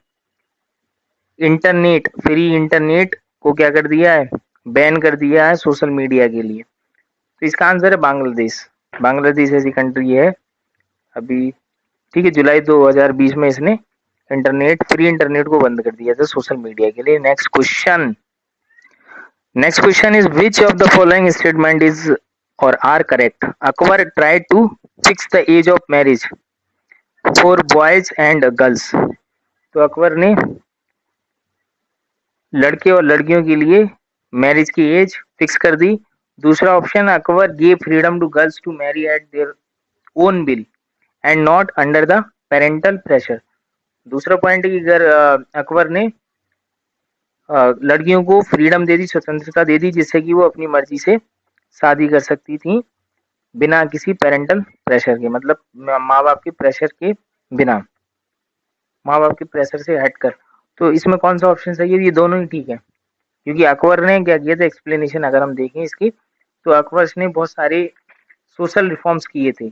फ्री इंटरनेट को क्या कर दिया है, बैन कर दिया है सोशल मीडिया के लिए। तो इसका आंसर है बांग्लादेश। बांग्लादेश ऐसी कंट्री है अभी, ठीक है, जुलाई 2020 में इसने फ्री इंटरनेट को बंद कर दिया था सोशल मीडिया के लिए। Next question is which of the following statement is or are correct? Akbar tried to fix the age of marriage for boys and girls. तो अकबर ने लड़के और लड़कियों के लिए मैरिज की एज फिक्स कर दी। दूसरा option, Akbar gave freedom to girls to marry at their own will and not under the parental pressure. दूसरा पॉइंट है कि अगर अकबर ने लड़कियों को फ्रीडम दे दी, स्वतंत्रता दे दी, जिससे कि वो अपनी मर्जी से शादी कर सकती थी बिना किसी पेरेंटल प्रेशर के, मतलब माँ बाप के प्रेशर के बिना, माँ बाप के प्रेशर से हटकर। तो इसमें कौन सा ऑप्शन सही है? ये दोनों ही ठीक है, क्योंकि अकबर ने क्या किया था, एक्सप्लेनेशन अगर हम देखें इसकी, तो अकबर ने बहुत सारे सोशल रिफॉर्म्स किए थे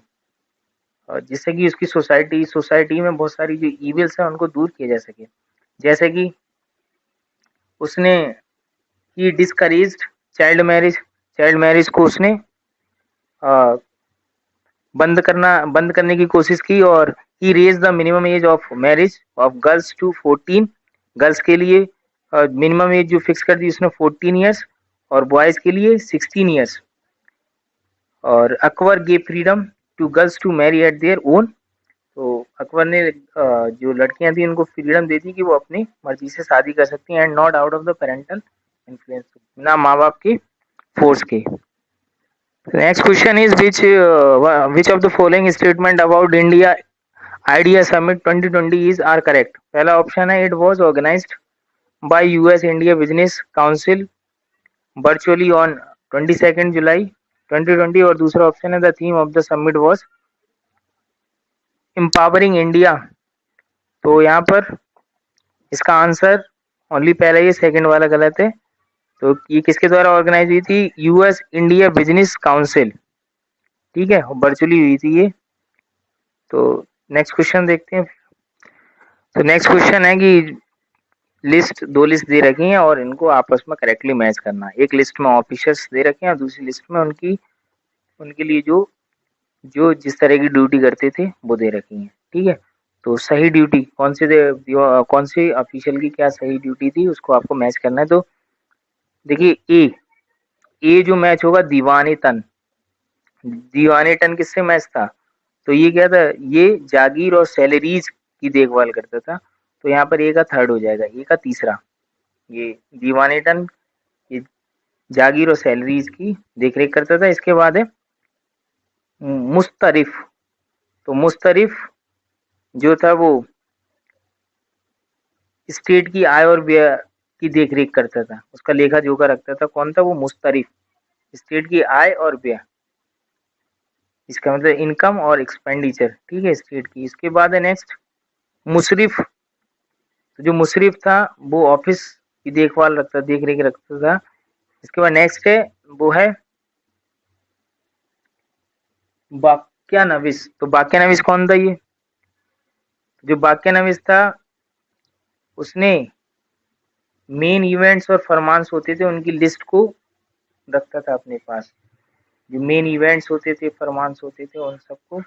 जिससे कि उसकी सोसाइटी में बहुत सारी जो इविल्स है उनको दूर किया जा सके। जैसे कि उसने ही डिस्करेज्ड चाइल्ड मैरिज को उसने बंद करने की कोशिश की, और he raised the minimum age of marriage of girls to 14। Girls के लिए मिनिमम एज जो फिक्स कर दी उसने 14 ईयर्स, और बॉयज के लिए 16 ईयर्स। और Akbar gave freedom to girls to marry at their own. तो अकबर ने जो लड़कियां थी उनको फ्रीडम दे दी कि वो अपनी मर्जी से शादी कर सकती हैं, and not out of the parental influence, ना माँ बाप के फोर्स के। Next question is which of the following statement about India idea summit 2020 is are correct? पहला ऑप्शन है, it was organised by US India business council virtually on 22 July 2020, और दूसरा option है, the theme of the summit was empowering India. तो यहाँ पर इसका answer only पहला, ये सेकंड वाला गलत है। तो ये किसके द्वारा ऑर्गेनाइज हुई थी? यूएस इंडिया बिजनेस काउंसिल, ठीक है, वर्चुअली हुई थी ये। तो नेक्स्ट क्वेश्चन देखते हैं। तो नेक्स्ट क्वेश्चन है कि दो लिस्ट दे रखी हैं और इनको आपस में करेक्टली मैच करना। एक लिस्ट में ऑफिसर्स दे रखे हैं और दूसरी लिस्ट में उनके लिए जो जो जिस तरह की ड्यूटी करते थे वो दे रखी हैं, ठीक है। तो सही ड्यूटी कौन से ऑफिशियल की क्या सही ड्यूटी थी उसको आपको मैच करना है। तो देखिए, ए जो मैच होगा दीवाने तन किससे मैच था? तो ये क्या था, ये जागीर और सैलरीज की देखभाल करता था। तो यहाँ पर ए का थर्ड हो जाएगा, ए का तीसरा। ये दीवाने टन ये जागीर और सैलरीज की देखरेख करता था। इसके बाद है मुस्तरिफ। तो मुस्तरिफ जो था वो स्टेट की आय और व्यय की देखरेख करता था, उसका लेखा जोखा रखता था। कौन था वो? मुस्तरिफ, स्टेट की आय और व्यय, इसका मतलब इनकम और एक्सपेंडिचर, ठीक है, स्टेट की। इसके बाद है नेक्स्ट मुशरिफ। तो जो मुशरिफ था वो ऑफिस की देख रेख रखता था। इसके बाद नेक्स्ट है वो है बाक्यानविस। तो बाक्यानविस कौन था? ये जो बाक्यानविस था उसने मेन इवेंट्स और फरमान्स होते थे उनकी लिस्ट को रखता था अपने पास। जो मेन इवेंट्स होते थे, फरमान्स होते थे, उन सबको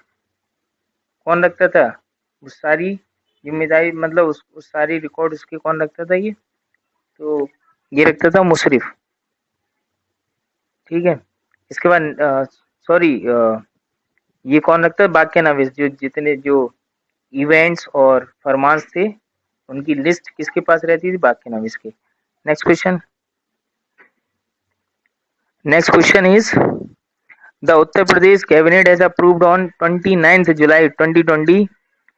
कौन रखता था? वो सारी जिम्मेदारी, मतलब उस सारी रिकॉर्ड उसके कौन रखता था? ये तो ये रखता था मुशरिफ, ठीक है। इसके बाद सॉरी ये कौन रखता है? बाक्यानविस। जो जितने जो इवेंट्स और फरमान्स थे उनकी लिस्ट किसके पास रहती थी? बाक्यानविस के। Next question is the Uttar Pradesh cabinet has approved on 29 July 2020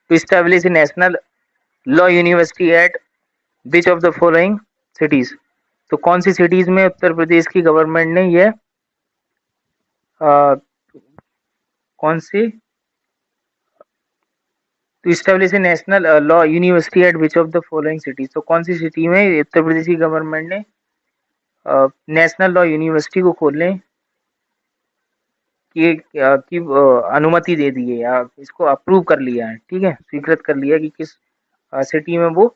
to establish a national law university at which of the following cities? तो कौन सी सिटीज में उत्तर प्रदेश की गवर्नमेंट ने यह कौन सी to establish a national law university at which of the following cities? तो कौन सी सिटी में उत्तर प्रदेश की गवर्नमेंट ने नेशनल लॉ यूनिवर्सिटी को खोलने की अनुमति दे दी है, या इसको अप्रूव कर लिया है, ठीक है, स्वीकृत कर लिया कि किस सिटी में वो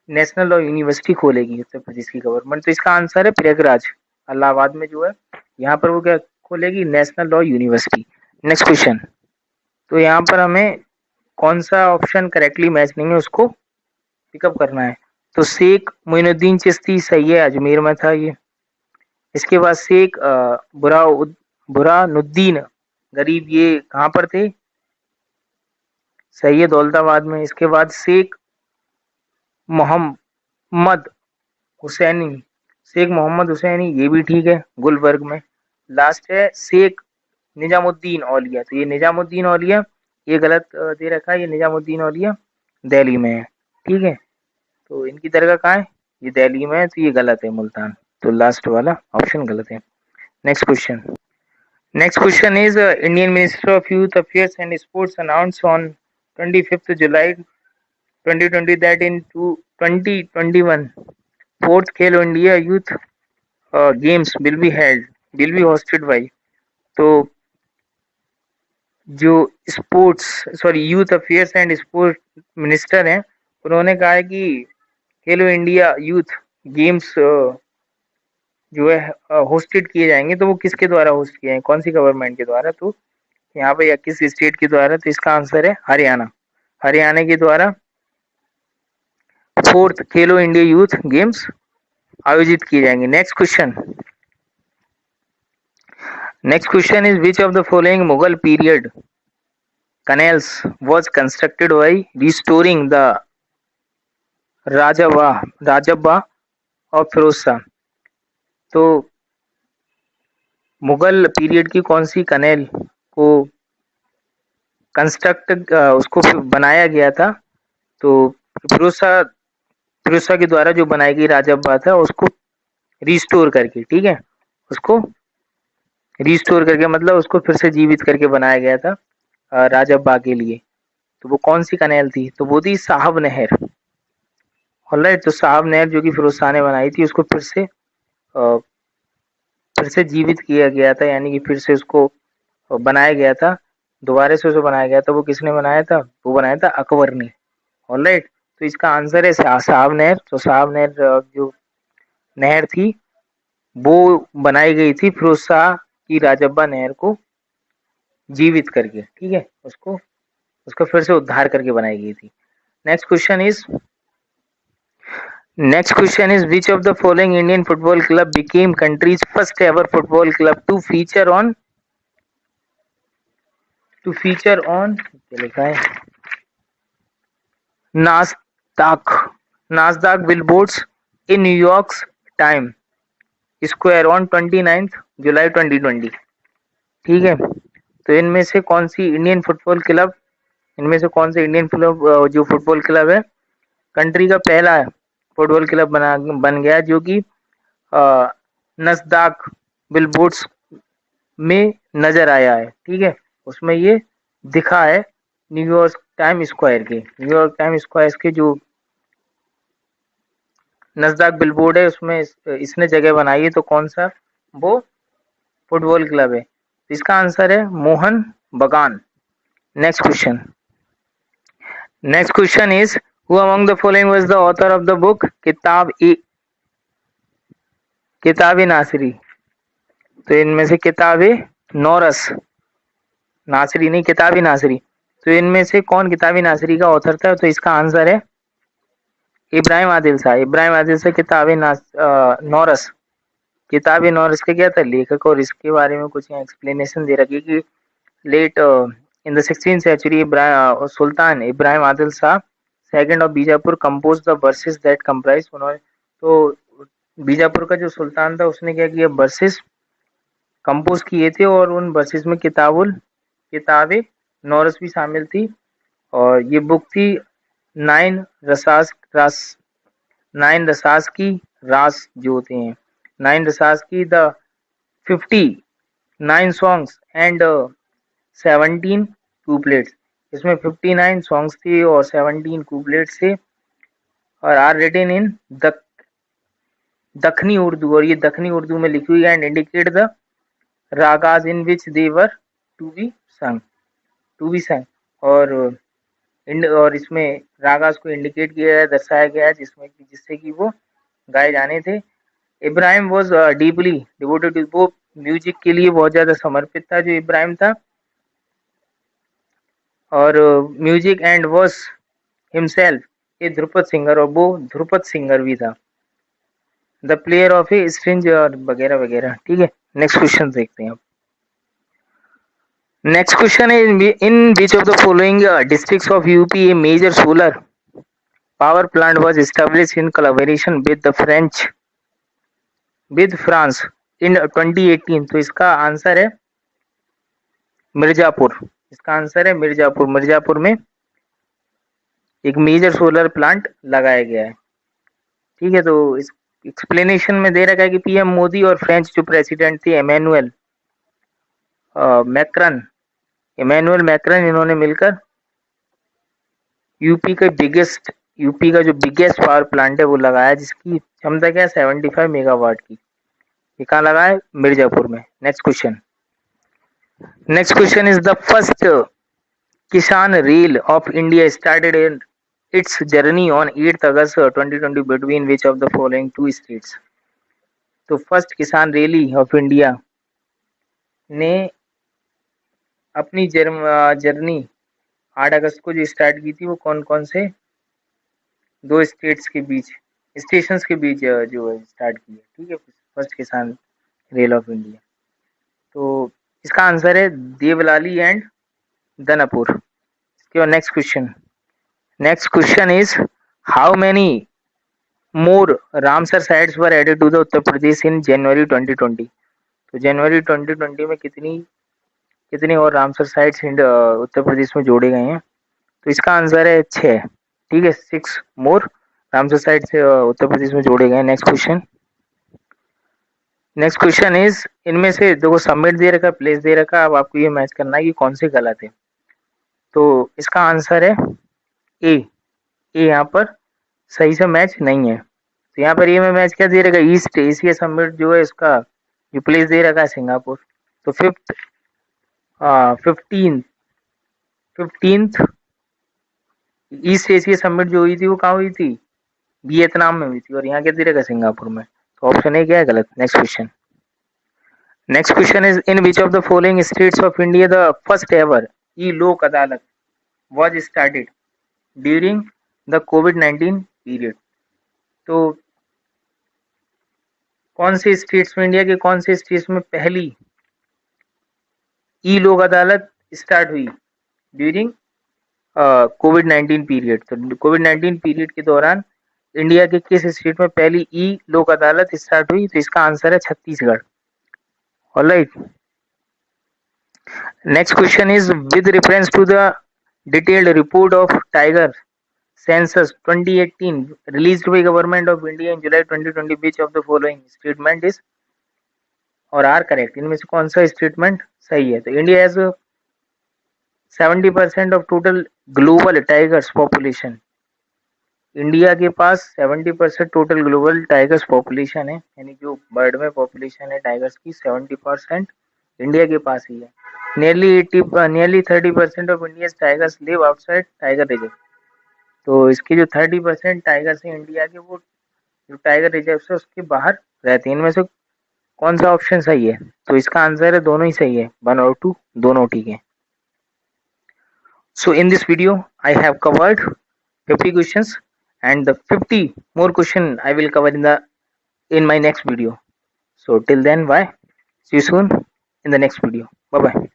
नेशनल लॉ यूनिवर्सिटी खोलेगी उत्तर प्रदेश की गवर्नमेंट? तो इसका आंसर है प्रयागराज। इलाहाबाद में जो है, यहाँ पर वो क्या खोलेगी, national law university. Next question, तो यहाँ पर हमें कौन सा ऑप्शन करेक्टली मैच नहीं है उसको पिकअप करना है। तो शेख मोइनुद्दीन चिश्ती सही है, अजमेर में था ये। इसके बाद शेख बुरहानुद्दीन गरीब, ये कहाँ पर थे, सही है, दौलताबाद में। इसके बाद शेख मोहम्मद हुसैनी, शेख मोहम्मद हुसैनी, ये भी ठीक है, गुलबर्ग में। लास्ट है शेख निजामुद्दीन औलिया, तो ये निजामुद्दीन औलिया ये गलत दे रखा है, ये निजामुद्दीन औलिया दिल्ली में है, ठीक है। तो इनकी दरगाह कहाँ है, ये दिल्ली में है, तो ये गलत है, मुल्तान। तो लास्ट वाला ऑप्शन गलत है। Next question, next question is Indian Minister of Youth Affairs and Sports announced on 25th July 2020 that in 2021 fourth Khelo India Youth Games will be hosted by, तो जो youth affairs and sport minister हैं, उन्होंने कहा है कि खेलो India youth games जो है hosted किए जाएंगे। तो वो किसके द्वारा होस्ट किए हैं, कौन सी गवर्नमेंट के द्वारा, तो यहाँ पे या किस स्टेट के द्वारा, तो इसका आंसर है हरियाणा। हरियाणा के द्वारा फोर्थ खेलो इंडिया यूथ गेम्स आयोजित किए जाएंगे। Next question is which of the following Mughal period canals was constructed by restoring the Rajabba of Firoz Shah। तो मुगल पीरियड की कौन सी कनेल को कंस्ट्रक्ट उसको बनाया गया था, तो फिरोज शाह के द्वारा जो बनाई गई राजब्बा था उसको रिस्टोर करके, ठीक है, उसको रिस्टोर करके मतलब उसको फिर से जीवित करके बनाया गया था राजब्बा के लिए। तो वो कौन सी कनेल थी, तो वो थी साहब नहर। ऑलराइट, तो साहब नहर जो कि फिरोज शाह ने बनाई थी उसको फिर से जीवित किया गया था, यानी कि फिर से उसको बनाया गया था, दोबारा से उसे बनाया गया था। वो किसने बनाया था, वो बनाया था अकबर ने। ऑलराइट, तो इसका आंसर है साहब नहर। तो साहब नहर जो नहर थी वो बनाई गई थी फिरोज शाह की राजब्बा नहर को जीवित करके, ठीक है, उसको फिर से उद्धार करके बनाई गई थी। Next question is which of the following Indian football club became country's first ever football club to feature on क्या लिखा है, Nasdaq billboards in New York time square on 29 July 2020, ठीक है। तो इनमें से कौन सी इंडियन फुटबॉल क्लब जो फुटबॉल क्लब है कंट्री का पहला फुटबॉल क्लब बन गया जो कि नस्दाक बिलबोर्ड्स में नजर आया है, ठीक है, उसमें ये दिखा है न्यूयॉर्क टाइम स्क्वायर के जो नस्दाक बिलबोर्ड है उसमें इसने जगह बनाई है। तो कौन सा वो फुटबॉल क्लब है, इसका आंसर है Mohun Bagan. Next question is who among the following was the author of the book किताब-ए नासिरी। तो इनमें से किताब-ए नौरस, नासिरी नहीं, किताब-ए नासिरी। तो इनमें से कौन किताब-ए नासिरी का ऑथर था, तो इसका आंसर है इब्राहिम आदिल शाह। किताब-ए नौरस, किताब नौरस के क्या था लेखक, और इसके बारे में कुछ एक्सप्लेनेशन दे रखी कि late in the 16th century Sultan Ibrahim Adil Shah second of Bijapur compose the verses that comprise. उन्होंने तो बीजापुर का जो सुल्तान था उसने क्या किया, वर्सेस कंपोज किए थे, और उन वर्सेस में किताब नौरस भी शामिल थी। और ये बुक थी 9 रसास की रास जो होते हैं, 9 रसास की द 59 सॉन्ग्स एंड 17 कूपलेट्स। इसमें 59 सॉन्ग्स थे और 17 कूपलेट्स थे, और are written in Dakhni Urdu, और ये दखनी उर्दू में लिखी हुई है, and indicate the ragas in which they were to be sung. और इसमें रागास को इंडिकेट किया है, दर्शाया गया है जिससे कि वो गाए जाने थे। Ibrahim was deeply devoted to, वो म्यूजिक के लिए बहुत ज्यादा समर्पित था जो इब्राहिम था, और music and was himself A Dhrupad singer, और वो ध्रुपद सिंगर भी था, द प्लेयर ऑफ ए स्ट्रिंज और वगैरह वगैरह। ठीक है, नेक्स्ट क्वेश्चन देखते हैं अब। नेक्स्ट क्वेश्चन है in which of the following districts of UP a major solar power plant was established in collaboration with France in 2018। तो इसका आंसर है मिर्जापुर। इसका आंसर है मिर्जापुर। मिर्जापुर में एक मेजर सोलर प्लांट लगाया गया है। ठीक है, तो इस एक्सप्लेनेशन में दे रखा है कि पीएम मोदी और फ्रेंच जो प्रेसिडेंट थे इमैनुअल मैक्रन, इन्होंने मिलकर यूपी का जो बिगेस्ट पावर प्लांट है वो लगाया, जिसकी क्षमता क्या है 75 मेगावाट की। ये कहाँ लगा है? मिर्जापुर में। Next question is the first kisan rail of India started in its journey on 8 August 2020 between which of the following two states. तो first kisan rally of India ने अपनी जर्नी 8 अगस्त को जो स्टार्ट की थी वो कौन कौन से दो स्टेशंस के बीच जो स्टार्ट की है। ठीक है, first kisan rail of India. तो इसका आंसर है देवलाली एंड दनापुर। इसके बाद next question is how many more Ramsar sites were added to the Uttar Pradesh in January 2020। तो जनवरी 2020 में कितनी और रामसर साइट्स उत्तर प्रदेश में जोड़े गए हैं। तो इसका आंसर है 6। ठीक है, 6 मोर रामसर साइट्स उत्तर प्रदेश में जोड़े गए। नेक्स्ट क्वेश्चन इज इनमें से देखो सबमिट दे रखा, प्लेस दे रखा, अब आपको ये मैच करना है कि कौन से गलत है। तो इसका आंसर है ए। यहाँ पर सही से मैच नहीं है। तो यहाँ पर ये में मैच क्या दे रखा, ईस्ट एशिया समिट जो है इसका जो प्लेस दे रखा है सिंगापुर। तो 15th ईस्ट एशिया समिट जो हुई थी वो कहाँ हुई थी? वियतनाम में हुई थी, और यहाँ क्या दे रखा सिंगापुर में। तो ऑप्शन ए क्या है गलत। Next question is in which of the following states of India the first ever E Lok Adalat was started during the कोविड-19 पीरियड। तो कौन से स्टेट्स में, इंडिया के कौन से स्टेट्स में पहली ई लोक अदालत स्टार्ट हुई ड्यूरिंग कोविड-19 पीरियड। तो कोविड-19 पीरियड के दौरान इंडिया के किस स्टेट में पहली ई लोक अदालत स्टार्ट हुई? तो इसका आंसर है Chhattisgarh. Alright, next question is with reference to the detailed report of tiger census 2018 released by government of India in July 2020 which of the following statement is और आर करेक्ट। इनमें से कौन सा स्टेटमेंट सही है? तो India has 70% of total global tigers population. India के पास 70% total global tigers population है, यानी जो बर्ड में पॉपुलेशन है टाइगर्स की 70% इंडिया के पास ही है। Nearly 30% of India's tigers live outside tiger reserve. तो इसके जो 30% टाइगर्स हैं इंडिया के, वो जो टाइगर रिजर्व है उसके बाहर रहते हैं। इनमें से कौन सा ऑप्शन सही है? तो इसका आंसर है दोनों ही सही है, 1 और 2 दोनों ठीक है। So in this video I have covered 50 questions and the 50 more question I will cover in my next video. So till then, bye. See you soon in the next video. Bye bye.